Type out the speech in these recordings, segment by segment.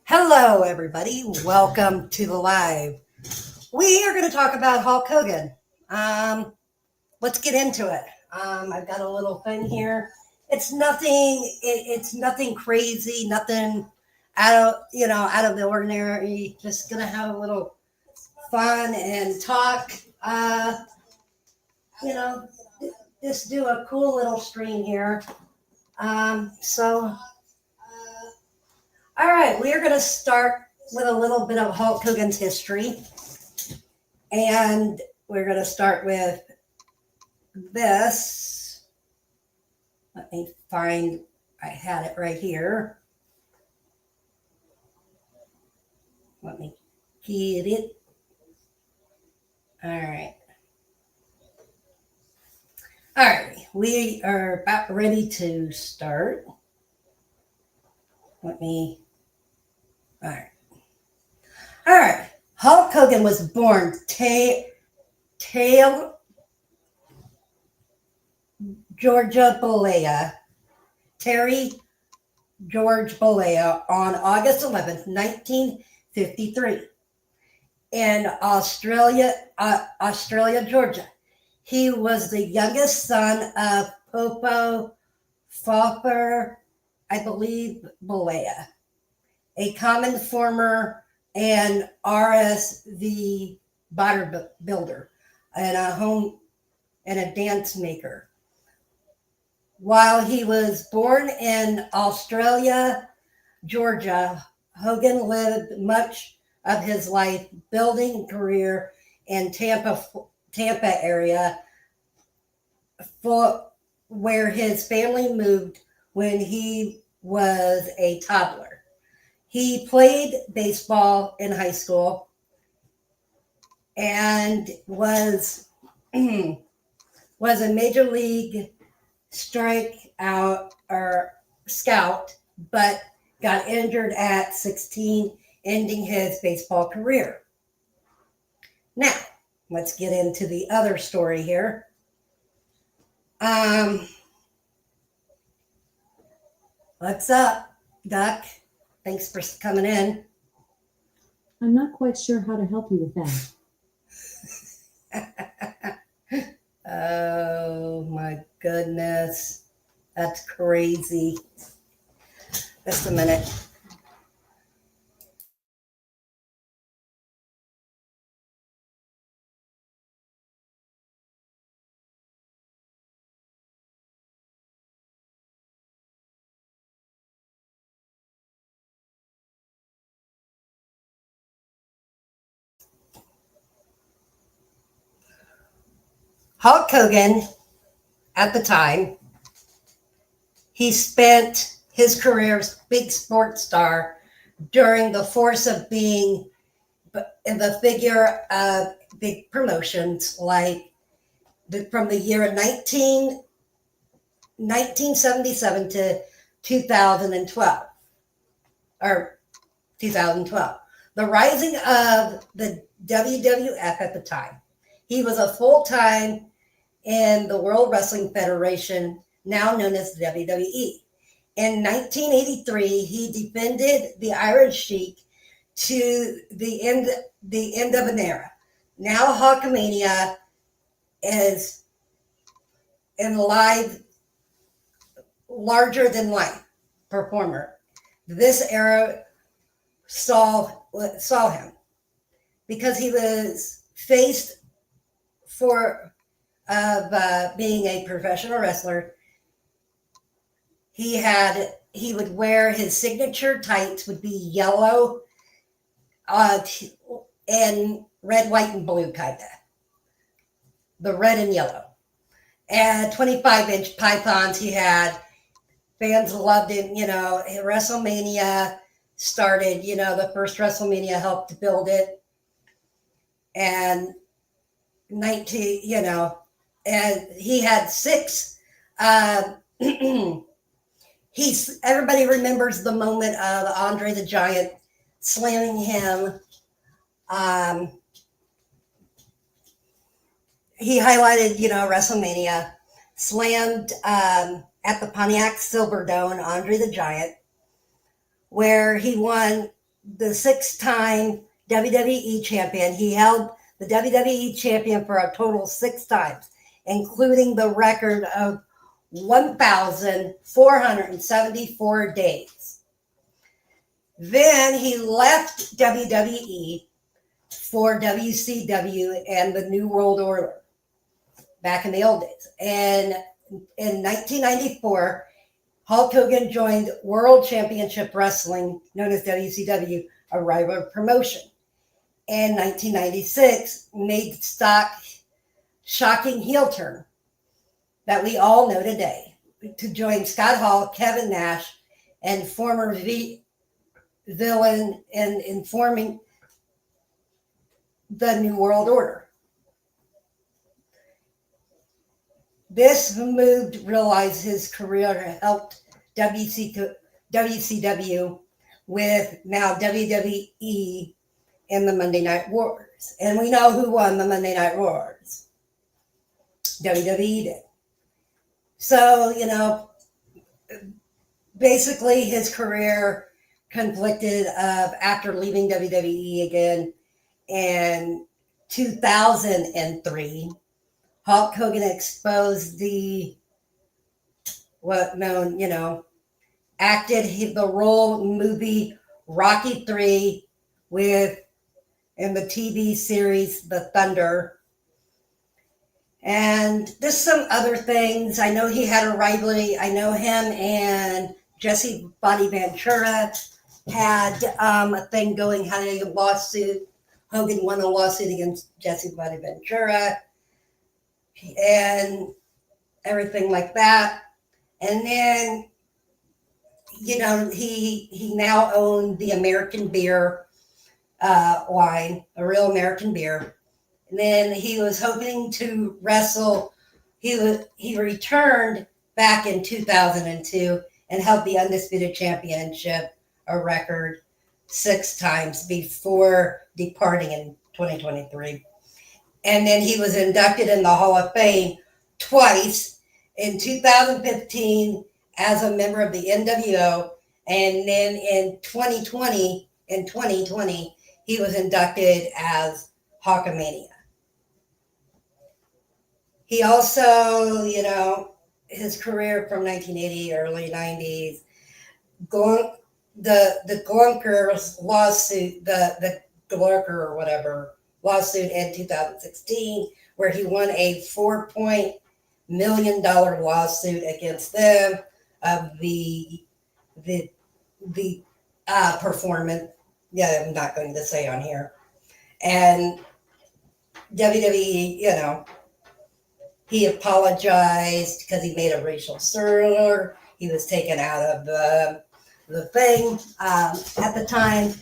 Hello, everybody. Welcome to the live. We are going to talk about Hulk Hogan. Um, let's get into it. I've got a little thing here. It's nothing. It's nothing crazy. Nothing out of the ordinary. Just gonna have a little fun and talk. You know, just do a cool little stream here. So, all right, we are going to start with a little bit of Hulk Hogan's history. And we're going to start with this. Let me find, I had it right here. Let me get it. All right. All right, we are about ready to start. All right. All right. Hulk Hogan was born Georgia Balea, Terry George Balea on August 11th, 1953 in Australia, Georgia. He was the youngest son of Popo Fopper, I believe, Balea, a common farmer and RSV bodybuilder and a home and a dance maker. While he was born in Australia, Georgia, Hogan lived much of his life building career in Tampa area, where his family moved when he was a toddler. He played baseball in high school and was a major league strikeout or scout, but got injured at 16, ending his baseball career. Now, let's get into the other story here. What's up, Duck? Thanks for coming in. I'm not quite sure how to help you with that. Oh my goodness. That's crazy. Just a minute. Hulk Hogan, at the time, he spent his career as big sports star during the force of being in the figure of big promotions like from the year 1977 to 2012 or 2012. The rising of the WWF at the time. He was a full-time in the World Wrestling Federation, now known as WWE. In 1983, he defended the Iron Sheik to the end of an era. Now Hulkamania is in live, larger than life performer. This era saw him because he was faced for being a professional wrestler. He would wear his signature tights would be yellow and red, white, and blue kind of. The red and yellow. And 25-inch pythons he had. Fans loved it. WrestleMania started, the first WrestleMania helped to build it. And and he had 6 everybody remembers the moment of Andre the Giant slamming him. He highlighted, WrestleMania, slammed at the Pontiac Silverdome Andre the Giant, where he won the 6-time WWE champion. He held the WWE champion for a total of 6 times, including the record of 1,474 days. Then he left WWE for WCW and the New World Order back in the old days. And in 1994, Hulk Hogan joined World Championship Wrestling, known as WCW, a rival promotion. In 1996, made the shocking heel turn that we all know today to join Scott Hall, Kevin Nash, and former villain in forming the New World Order. This move realized his career helped WCW with now WWE in the Monday Night Wars. And we know who won the Monday Night Wars. WWE did. So, basically his career conflicted of after leaving WWE again in 2003. Hulk Hogan exposed acted the role movie Rocky III in the TV series The Thunder. And just some other things. I know he had a rivalry. I know him and Jesse Body Ventura had a thing going, had a lawsuit. Hogan won a lawsuit against Jesse Body Ventura and everything like that. And then, he now owned the American beer line, a real American beer. And then he was hoping to wrestle. He returned back in 2002 and held the Undisputed Championship, a record 6 times before departing in 2023. And then he was inducted in the Hall of Fame twice, in 2015 as a member of the NWO, and then in 2020, he was inducted as Hulkamania. He also, his career from 1980, early 90s, the Glunker lawsuit, the Glunker or whatever lawsuit in 2016, where he won a $4 million lawsuit against them of the performance. Yeah, I'm not going to say on here. And WWE, he apologized because he made a racial slur. He was taken out of the thing at the time.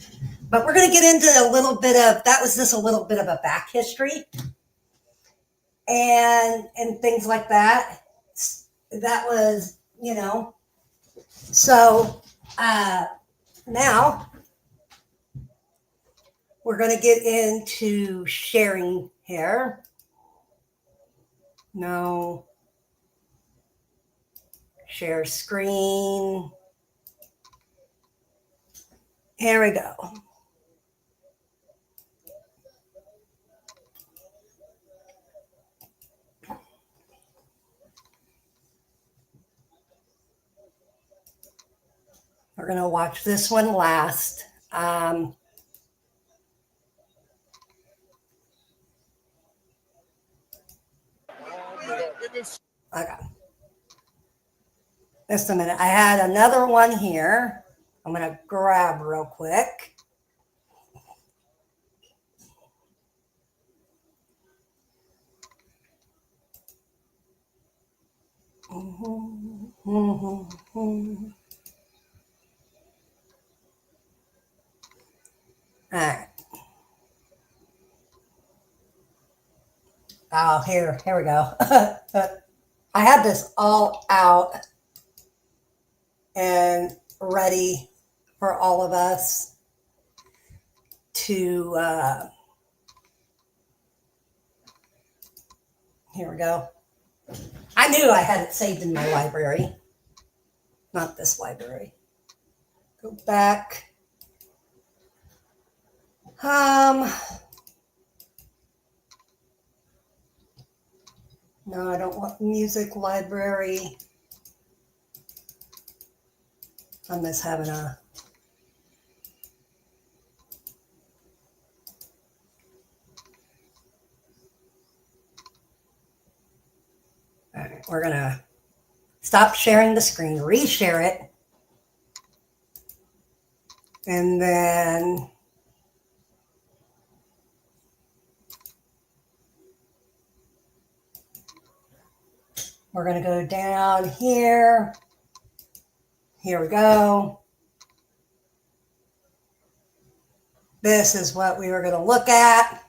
But we're going to get into a little bit of a back history and things like that. That was, So now we're going to get into sharing here. No. Share screen. Here we go. We're going to watch this one last. Okay. Just a minute. I had another one here. I'm going to grab real quick. All right. Oh, here we go. I had this all out and ready for all of us to, here we go. I knew I had it saved in my library. Not this library. Go back. No, I don't want music library. I'm just having a... All right, we're going to stop sharing the screen, reshare it. And then we're going to go down here. Here we go. This is what we were going to look at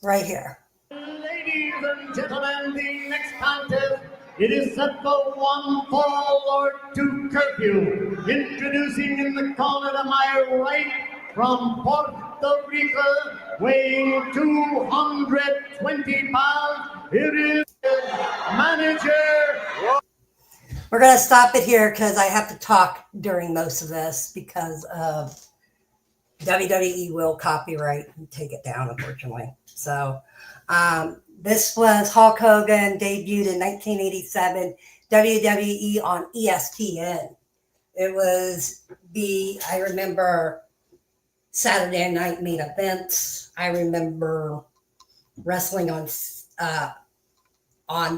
right here. Ladies and gentlemen, the next contest, it is set for 1 fall or 2 curfew. Introducing in the corner to my right from Puerto Rico, weighing 220 pounds, it is manager. We're going to stop it here because I have to talk during most of this because of WWE will copyright and take it down, unfortunately. So this was Hulk Hogan, debuted in 1987, WWE on ESPN. It was I remember Saturday night main events. I remember wrestling on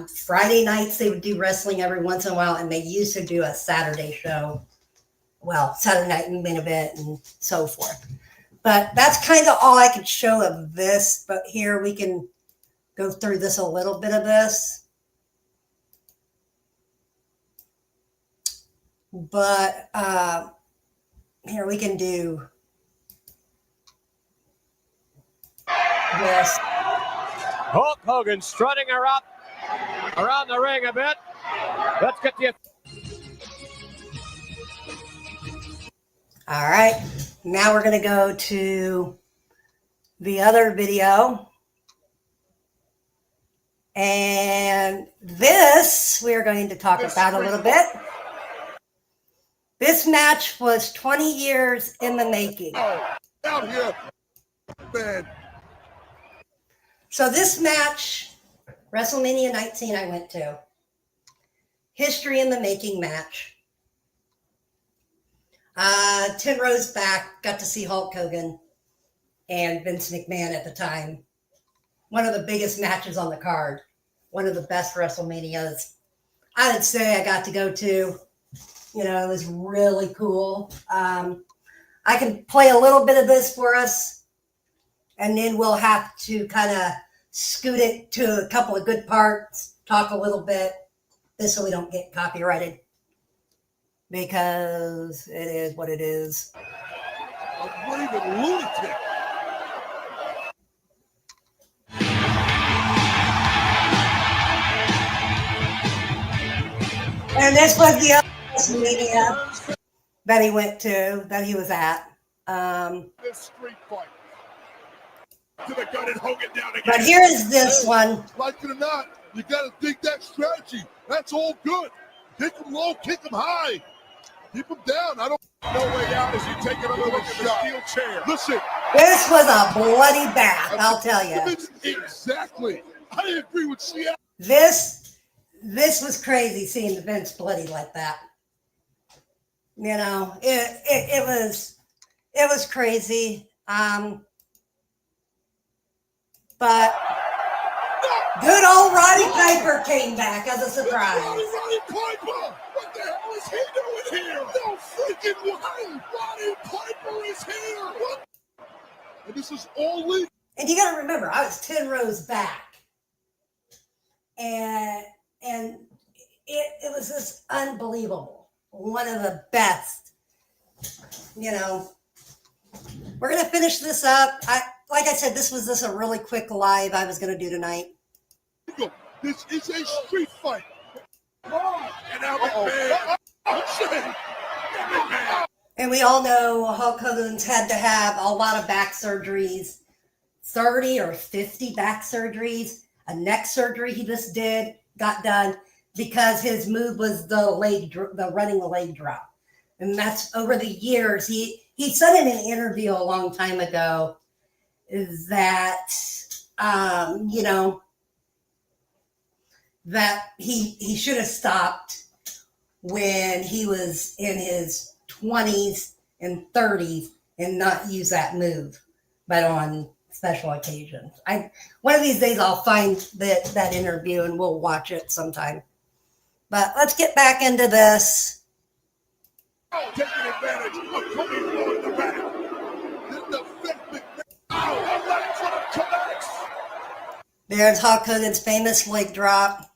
Friday nights. They would do wrestling every once in a while, and they used to do a Saturday show. Well, Saturday night main event and so forth. But that's kind of all I could show of this. But here we can go through this a little bit of this. But here we can do this. Hulk Hogan strutting her up around the ring a bit. Let's get the... All right. Now we're going to go to the other video. And this we're going to talk about a little bit. This match was 20 years in the making. Out here, man. So this match, WrestleMania 19 I went to. History in the making match. 10 rows back, got to see Hulk Hogan and Vince McMahon at the time. One of the biggest matches on the card. One of the best WrestleManias I would say I got to go to. You know, it was really cool. I can play a little bit of this for us, and then we'll have to kind of scoot it to a couple of good parts, talk a little bit, this so we don't get copyrighted, because it is what it is. A raving lunatic. And this was the other WrestleMania that he went to, that he was at. This street fight. To the gun and Hogan down again. But here is this one. Like it or not, you got to dig that strategy. That's all good. Kick him low, kick him high. Keep him down. I don't. No way out as you take another look at the steel chair. Listen. This was a bloody bath, I'll tell you. Exactly. I agree with Seattle. This was crazy seeing the Vince bloody like that. You know, it was crazy. But good old Roddy Piper came back as a surprise. Roddy Piper! What the hell is he doing here? No freaking way! Roddy Piper is here! What? And this is all legal. And you got to remember, I was 10 rows back. And it was just unbelievable. One of the best. You know, we're going to finish this up. Like I said, this was just a really quick live I was going to do tonight. This is a street fight. And now McMahon. And we all know Hulk Hogan's had to have a lot of back surgeries, 30 or 50 back surgeries, a neck surgery he just got done because his move was the running leg drop. And that's over the years. he said in an interview a long time ago that, you know, that he should have stopped when he was in his 20s and 30s and not use that move, but on special occasions. One of these days I'll find that interview and we'll watch it sometime. But let's get back into this. Taking advantage of Cody blowing the back. The fifth McMahon. Oh, a leg drop connects. There's Hulk Hogan's famous leg drop.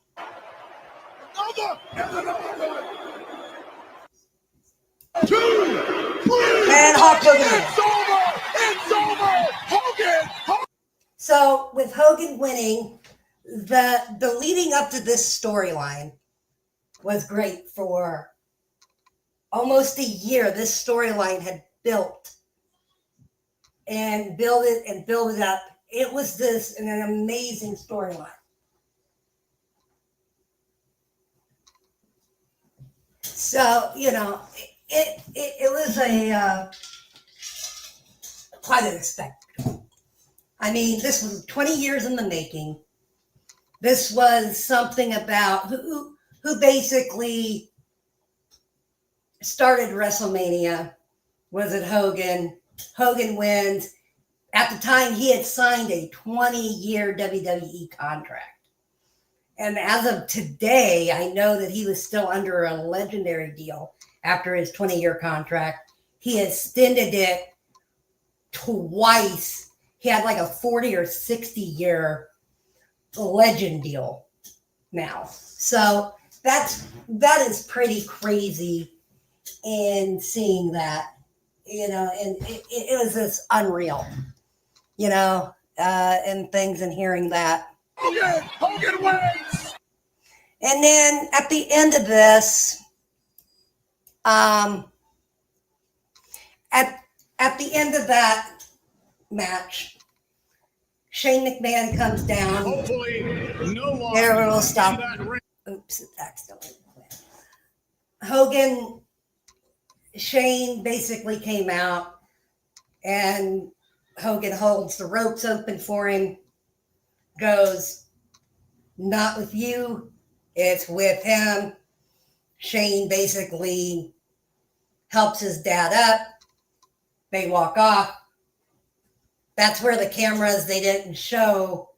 Another and another one. 2, 3. And Hulk Hogan. It's over. Hogan. So with Hogan winning, the leading up to this storyline was great for almost a year. This storyline had built and build it up. It was an amazing storyline. So, you know, it was quite an spectacle. I mean, this was 20 years in the making. This was something about who basically started WrestleMania. Was it Hogan? Hogan wins. At the time, he had signed a 20-year WWE contract. And as of today, I know that he was still under a legendary deal after his 20-year contract. He extended it twice. He had like a 40 or 60-year legend deal now. So that is pretty crazy in seeing that, you know, and it was just unreal, you know, and things and hearing that. Hogan wins. And then at the end of this, at the end of that match, Shane McMahon comes down. Hopefully, no one. There, we'll stop. Oops, accidentally. Hogan, Shane basically came out, and Hogan holds the ropes open for him, goes, "Not with you, it's with him." Shane basically helps his dad up. They walk off. That's where the cameras, they didn't show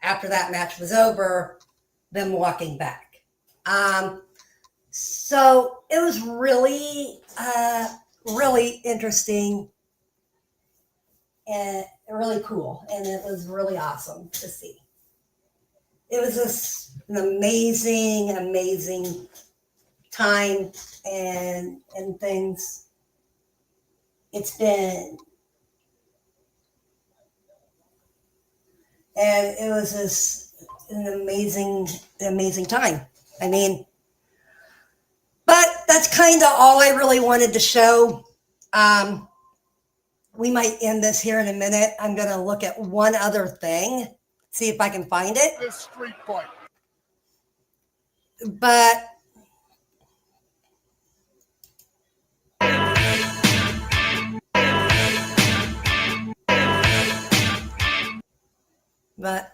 after that match was over, them walking back. So it was really, really interesting and really cool. And it was really awesome to see. It was just an amazing, amazing time and things. It's been, and it was just an amazing time. I mean, but that's kind of all I really wanted to show. We might end this here in a minute. I'm going to look at one other thing, see if I can find it. This street fight. But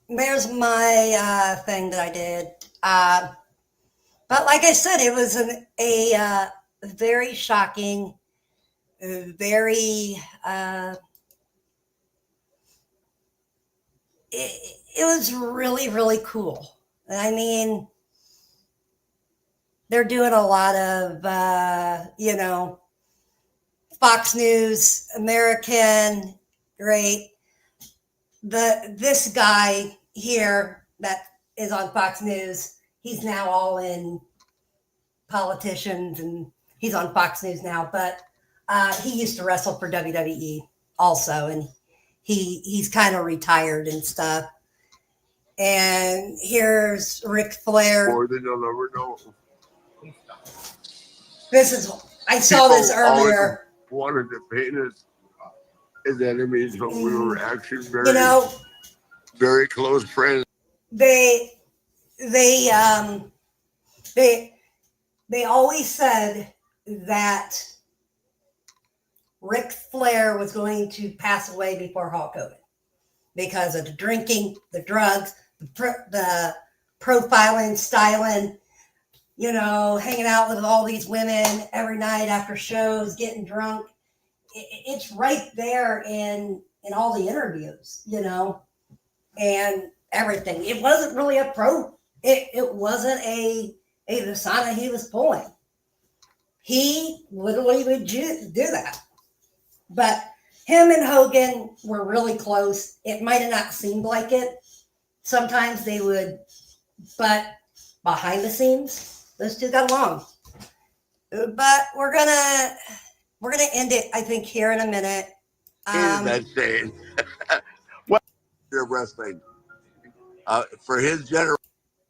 there's my thing that I did. But like I said, it was a very shocking, very, it was really, really cool. I mean, they're doing a lot of, you know, Fox News, American, great. This guy here that is on Fox News, he's now all in politicians and he's on Fox News now, but he used to wrestle for WWE also, and he's kind of retired and stuff. And here's Ric Flair. More than you'll ever know. I saw this earlier. Wanted to paint us as enemies, but we were actually very, you know, very close friends. They always said that Ric Flair was going to pass away before Hulk Hogan because of the drinking, the drugs, the profiling, styling, hanging out with all these women every night after shows, getting drunk. It's right there in all the interviews, and everything. It wasn't really it wasn't a persona he was pulling. He literally would do that. But him and Hogan were really close. It might have not seemed like it. Sometimes they would, but behind the scenes, those two got along. But we're gonna end it, I think, here in a minute. That saying. Well, wrestling. For his generation,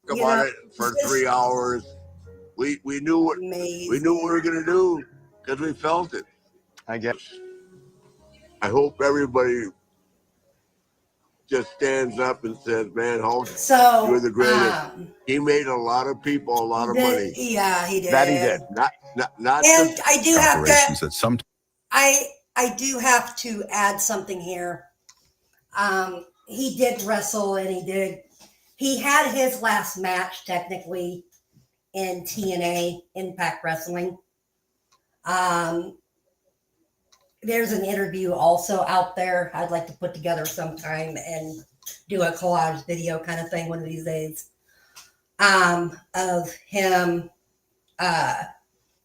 about it for 3 hours. We knew what amazing. We knew what we were gonna do because we felt it. I guess. I hope everybody just stands up and says, "Man, Hulk, you're the greatest." He made a lot of people a lot of money. Yeah, he did. That he did. Not and just I do have corporations to. that some. I do have to add something here. He did wrestle, and he had his last match technically in TNA Impact Wrestling. There's an interview also out there I'd like to put together sometime and do a collage video kind of thing one of these days, of him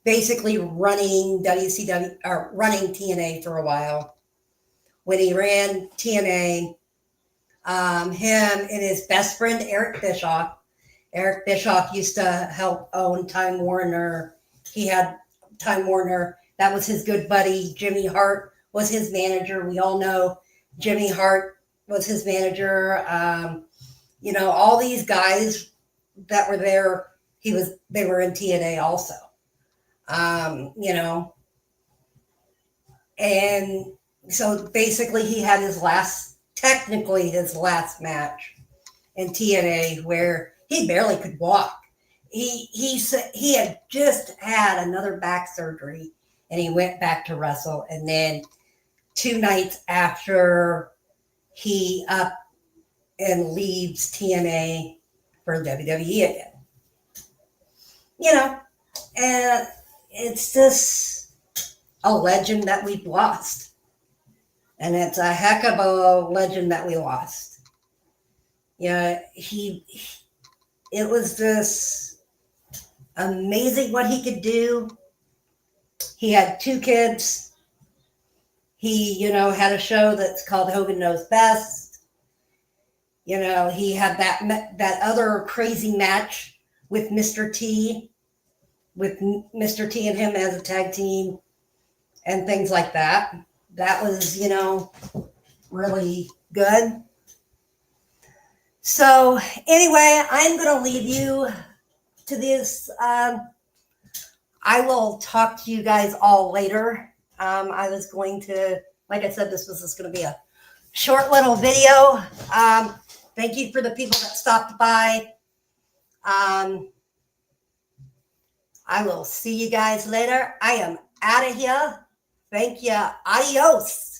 basically running WCW or running TNA for a while. When he ran TNA, him and his best friend Eric Bischoff. Eric Bischoff used to help own Time Warner. He had Time Warner. That was his good buddy. Jimmy Hart was his manager. We all know Jimmy Hart was his manager. All these guys that were there, they were in TNA also. And so basically he had technically his last match in TNA where he barely could walk. He had just had another back surgery and he went back to wrestle. And then 2 nights after, he up and leaves TNA for WWE again. And it's just a legend that we've lost. And it's a heck of a legend that we lost. It was just amazing what he could do. He had 2 kids. He, had a show that's called Hogan Knows Best. He had that other crazy match with Mr. T, with Mr. T and him as a tag team and things like that. That was, really good. So anyway, I'm going to leave you to this. I will talk to you guys all later. I was going to, like I said, this was just going to be a short little video. Thank you for the people that stopped by. I will see you guys later. I am out of here. Thank you. Adios.